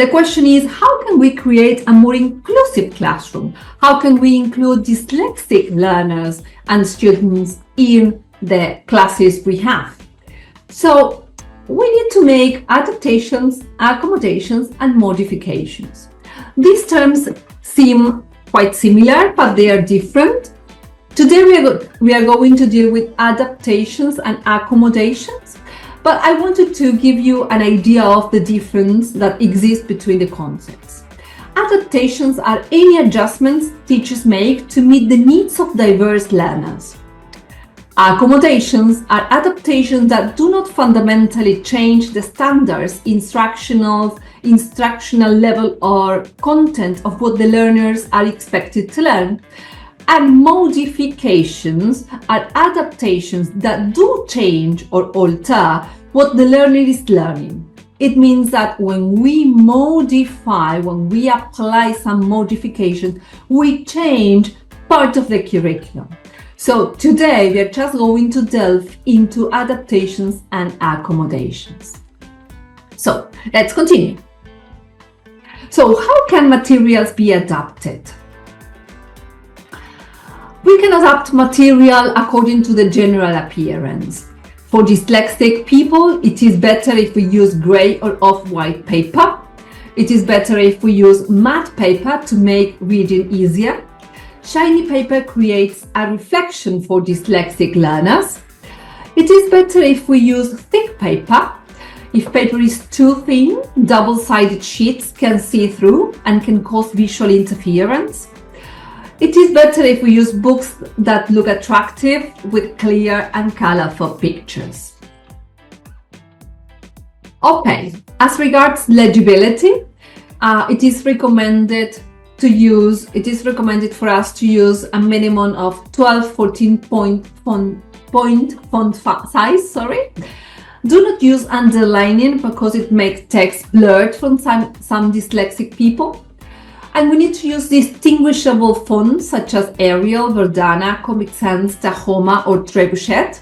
the question is, how can we create a more inclusive classroom? How can we include dyslexic learners and students in the classes we have? So we need to make adaptations, accommodations, and modifications. These terms seem quite similar, but they are different. Today we are going to deal with adaptations and accommodations, but I wanted to give you an idea of the difference that exists between the concepts. Adaptations are any adjustments teachers make to meet the needs of diverse learners. Accommodations are adaptations that do not fundamentally change the standards, instructional level or content of what the learners are expected to learn. And modifications are adaptations that do change or alter what the learner is learning. It means that when we modify, when we apply some modification, we change part of the curriculum. So today we are just going to delve into adaptations and accommodations. So let's continue. So how can materials be adapted? We can adapt material according to the general appearance. For dyslexic people, it is better if we use gray or off-white paper. It is better if we use matte paper to make reading easier. Shiny paper creates a reflection for dyslexic learners. It is better if we use thick paper. If paper is too thin, double-sided sheets can see through and can cause visual interference. It is better if we use books that look attractive with clear and colorful pictures. Okay, as regards legibility, it is recommended for us to use a minimum of 12-14 point font size. Do not use underlining because it makes text blurred from some dyslexic people. And we need to use distinguishable fonts such as Arial, Verdana, Comic Sans, Tahoma, or Trebuchet.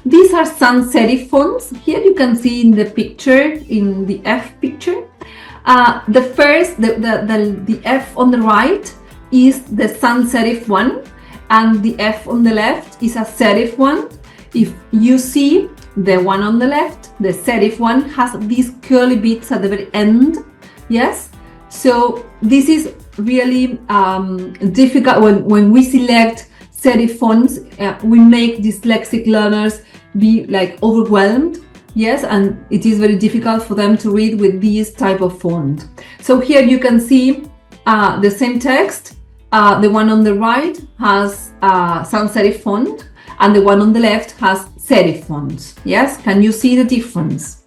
These are sans serif fonts. Here you can see in the picture, in the F picture. The F on the right is the sans serif one, and the F on the left is a serif one. If you see the one on the left, the serif one has these curly bits at the very end. Yes. So this is really difficult when we select serif fonts. We make dyslexic learners be like overwhelmed. Yes, and it is very difficult for them to read with this type of font. So here you can see the same text. The one on the right has sans serif font, and the one on the left has serif font. Yes, can you see the difference?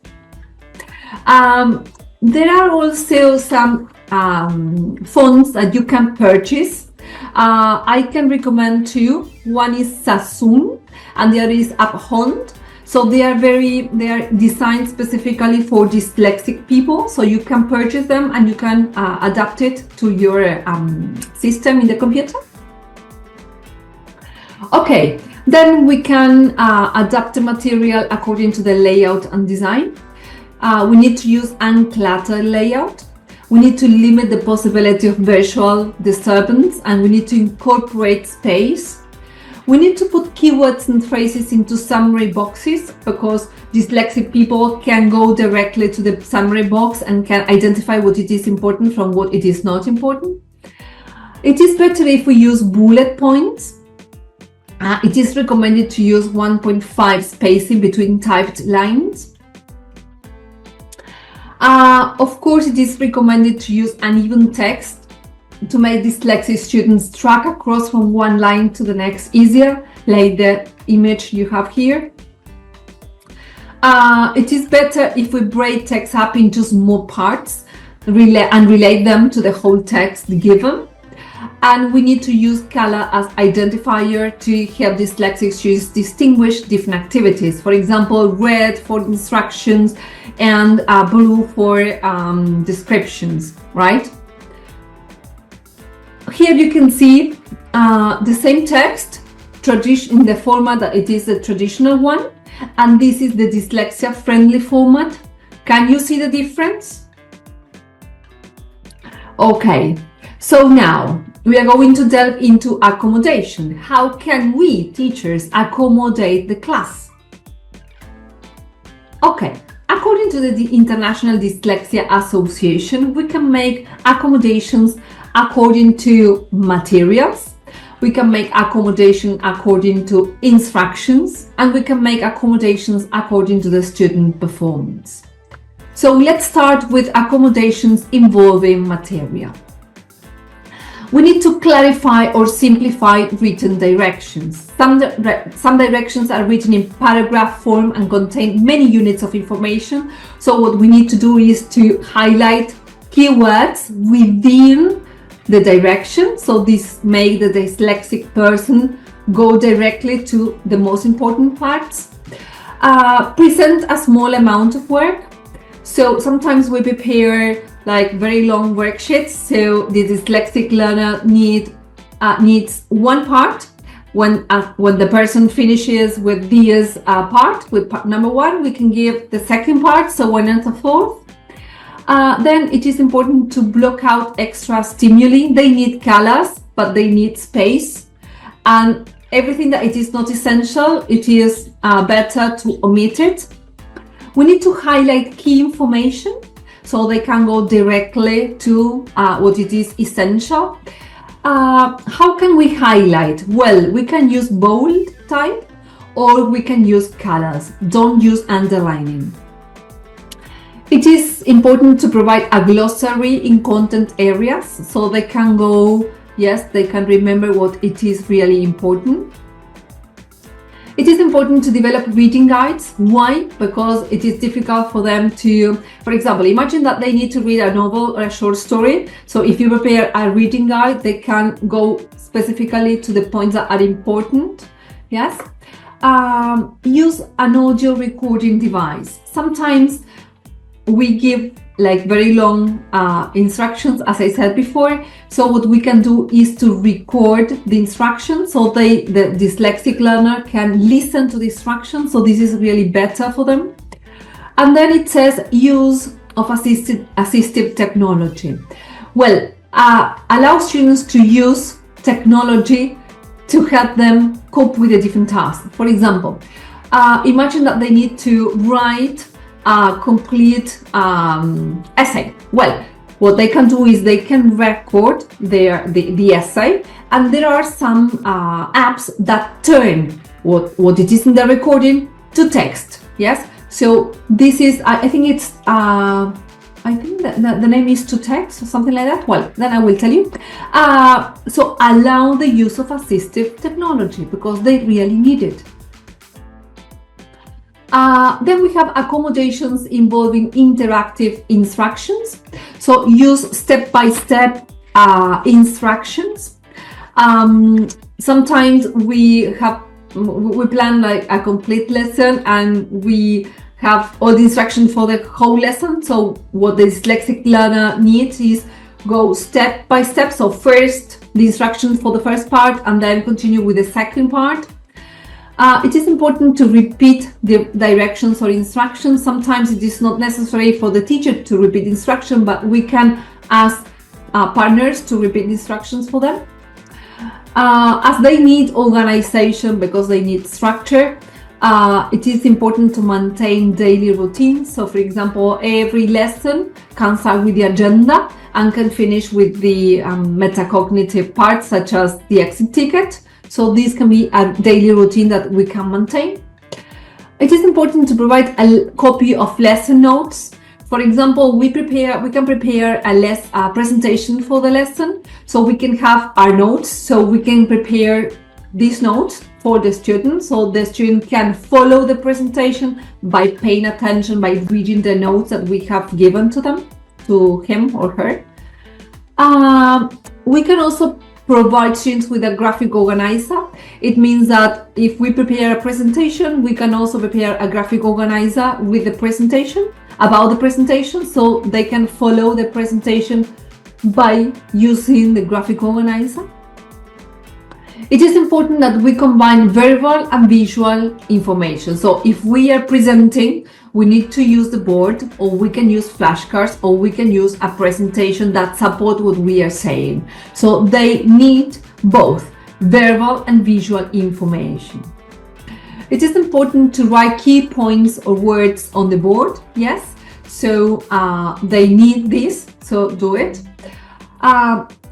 There are also some fonts that you can purchase. I can recommend two. One is Sassoon and the other is Abhond. So they are designed specifically for dyslexic people. So you can purchase them and you can adapt it to your system in the computer. Okay, then we can adapt the material according to the layout and design. We need to use uncluttered layout. We need to limit the possibility of visual disturbance, and we need to incorporate space. We need to put keywords and phrases into summary boxes because dyslexic people can go directly to the summary box and can identify what it is important from what it is not important. It is better if we use bullet points. It is recommended to use 1.5 spacing between typed lines. Of course, it is recommended to use uneven text to make dyslexic students track across from one line to the next easier, like the image you have here. It is better if we break text up into small parts and relate them to the whole text given. And we need to use color as identifier to help dyslexic students distinguish different activities. For example, red for instructions and blue for descriptions, right? Here you can see the same text in the format that it is the traditional one, and this is the dyslexia friendly format. Can you see the difference? Okay, so now we are going to delve into accommodation. How can we, teachers, accommodate the class? Okay, according to the International Dyslexia Association, we can make accommodations according to materials, we can make accommodation according to instructions, and we can make accommodations according to the student performance. So let's start with accommodations involving material. We need to clarify or simplify written directions. Some directions are written in paragraph form and contain many units of information. So what we need to do is to highlight keywords within the direction. So this makes the dyslexic person go directly to the most important parts. Present a small amount of work. So sometimes we prepare like very long worksheets. So the dyslexic learner needs one part. When the person finishes with this part, with part number one, we can give the second part, so one and a fourth. Then it is important to block out extra stimuli. They need colors, but they need space. And everything that it is not essential, it is better to omit it. We need to highlight key information so they can go directly to what it is essential. How can we highlight? Well, we can use bold type or we can use colors. Don't use underlining. It is important to provide a glossary in content areas so they can go, yes, they can remember what it is really important. It is important to develop reading guides. Why? Because it is difficult for them to, for example, imagine that they need to read a novel or a short story. So if you prepare a reading guide, they can go specifically to the points that are important. Yes. Use an audio recording device. Sometimes we give like very long instructions, as I said before. So what we can do is to record the instructions so the dyslexic learner can listen to the instructions. So this is really better for them. And then it says use of assistive technology. Well, allow students to use technology to help them cope with the different tasks. For example, imagine that they need to write a complete essay. Well, what they can do is they can record the essay, and there are some apps that turn what it is in the recording to text. Yes, so this is I think it's I think that the name is to text or something like that. Well, then I will tell you. So allow the use of assistive technology because they really need it. Then we have accommodations involving interactive instructions. So use step-by-step instructions. Sometimes we plan like a complete lesson and we have all the instructions for the whole lesson. So what the dyslexic learner needs is go step by step. So first the instructions for the first part and then continue with the second part. It is important to repeat the directions or instructions. Sometimes it is not necessary for the teacher to repeat instruction, but we can ask partners to repeat instructions for them. As they need organization because they need structure, it is important to maintain daily routines. So for example, every lesson can start with the agenda and can finish with the metacognitive parts such as the exit ticket. So this can be a daily routine that we can maintain. It is important to provide a copy of lesson notes. For example, we can prepare a presentation for the lesson. So we can have our notes. So we can prepare these notes for the student. So the student can follow the presentation by paying attention, by reading the notes that we have given to them, to him or her. We can also provide students with a graphic organizer. It means that if we prepare a presentation, we can also prepare a graphic organizer with the presentation, about the presentation, so they can follow the presentation by using the graphic organizer. It is important that we combine verbal and visual information. So if we are presenting, we need to use the board, or we can use flashcards, or we can use a presentation that support what we are saying. So they need both verbal and visual information. It is important to write key points or words on the board. Yes, so they need this, so do it.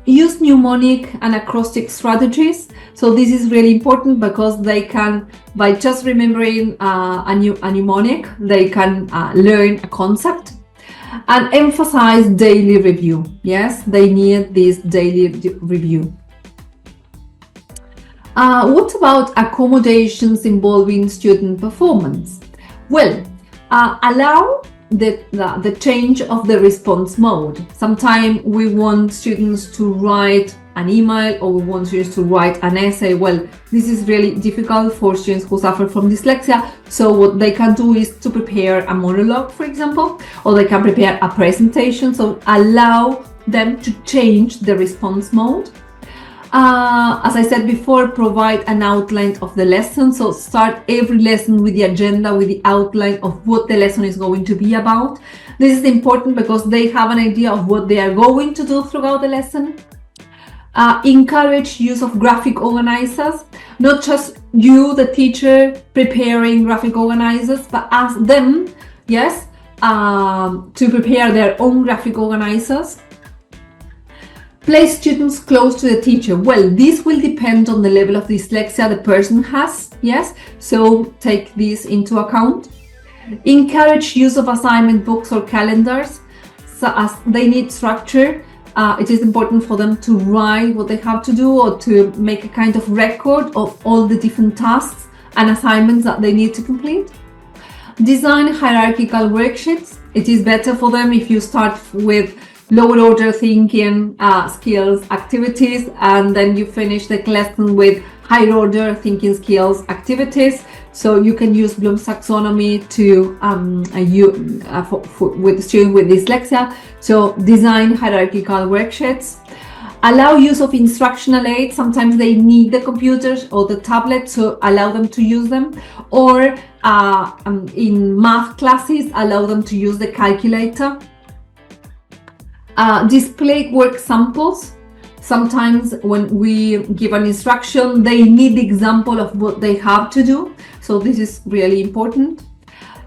Use mnemonic and acrostic strategies. So this is really important because they can, by just remembering a mnemonic, they can learn a concept. And emphasize daily review. Yes, they need this daily review. What about accommodations involving student performance? Well, allow the change of the response mode. Sometimes we want students to write an email, or we want students to write an essay. Well, this is really difficult for students who suffer from dyslexia. So what they can do is to prepare a monologue, for example, or they can prepare a presentation. So allow them to change the response mode. As I said before, provide an outline of the lesson. So start every lesson with the agenda, with the outline of what the lesson is going to be about. This is important because they have an idea of what they are going to do throughout the lesson. Encourage use of graphic organizers, not just you, the teacher, preparing graphic organizers, but ask them, yes, to prepare their own graphic organizers. Place students close to the teacher. Well, this will depend on the level of dyslexia the person has, yes, so take this into account. Encourage use of assignment books or calendars. So as they need structure, it is important for them to write what they have to do, or to make a kind of record of all the different tasks and assignments that they need to complete. Design hierarchical worksheets. It is better for them if you start with lower order thinking skills activities, and then you finish the lesson with higher order thinking skills activities. So you can use Bloom's taxonomy to with students with dyslexia. So design hierarchical worksheets. Allow use of instructional aids. Sometimes they need the computers or the tablet, so allow them to use them. Or in math classes, allow them to use the calculator. Display work samples. Sometimes when we give an instruction, they need the example of what they have to do. So this is really important.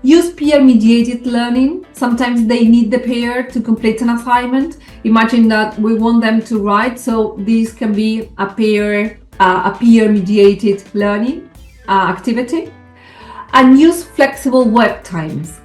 Use peer-mediated learning. Sometimes they need the peer to complete an assignment. Imagine that we want them to write, so this can be a peer-mediated learning activity. And use flexible work times.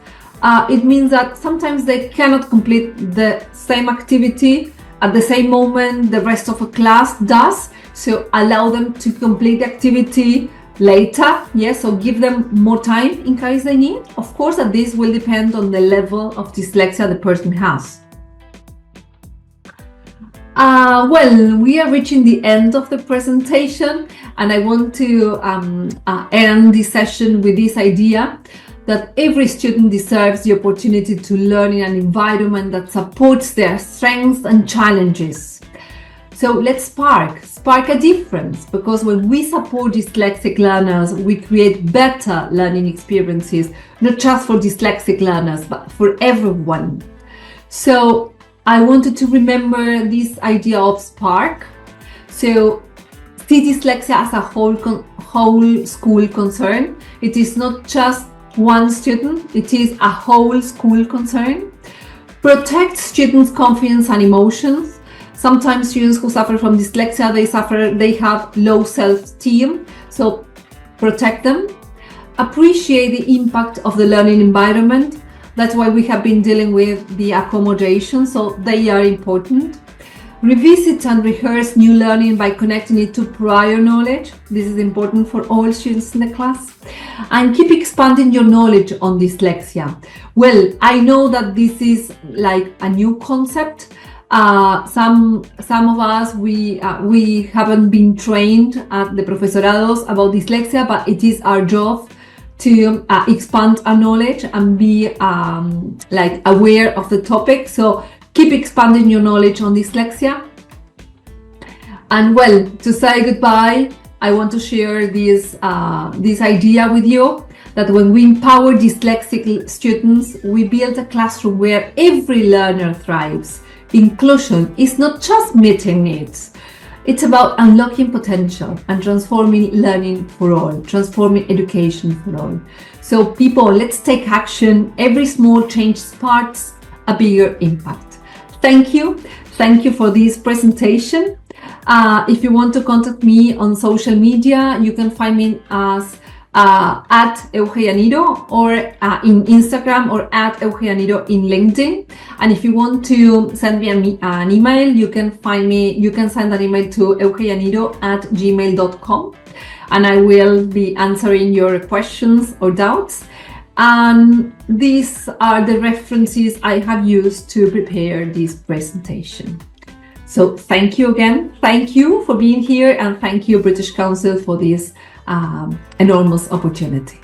It means that sometimes they cannot complete the same activity at the same moment the rest of a class does. So allow them to complete the activity later. Yes, so give them more time in case they need. Of course, that this will depend on the level of dyslexia the person has. Well, we are reaching the end of the presentation, and I want to end this session with this idea that every student deserves the opportunity to learn in an environment that supports their strengths and challenges. So let's spark a difference, because when we support dyslexic learners, we create better learning experiences, not just for dyslexic learners, but for everyone. So I wanted to remember this idea of spark. So see dyslexia as a whole school concern. It is not just one student, it is a whole school concern. Protect students' confidence and emotions. Sometimes students who suffer from dyslexia, they have low self-esteem, so protect them. Appreciate the impact of the learning environment. That's why we have been dealing with the accommodation, so they are important. Revisit and rehearse new learning by connecting it to prior knowledge. This is important for all students in the class. And keep expanding your knowledge on dyslexia. Well, I know that this is like a new concept. Some of us, we haven't been trained at the profesorados about dyslexia, but it is our job to expand our knowledge and be like aware of the topic. So keep expanding your knowledge on dyslexia. And well, to say goodbye, I want to share this idea with you, that when we empower dyslexic students, we build a classroom where every learner thrives. Inclusion is not just meeting needs. It's about unlocking potential and transforming learning for all, transforming education for all. So people, let's take action. Every small change sparks a bigger impact. Thank you. Thank you for this presentation. If you want to contact me on social media, you can find me as at Eugenia Ianiro, or in Instagram, or at Eugenia Ianiro in LinkedIn. And if you want to send me an email, you can send an email to eugeniaianiro@gmail.com, and I will be answering your questions or doubts. And these are the references I have used to prepare this presentation. So thank you again. Thank you for being here, and thank you, British Council, for this enormous opportunity.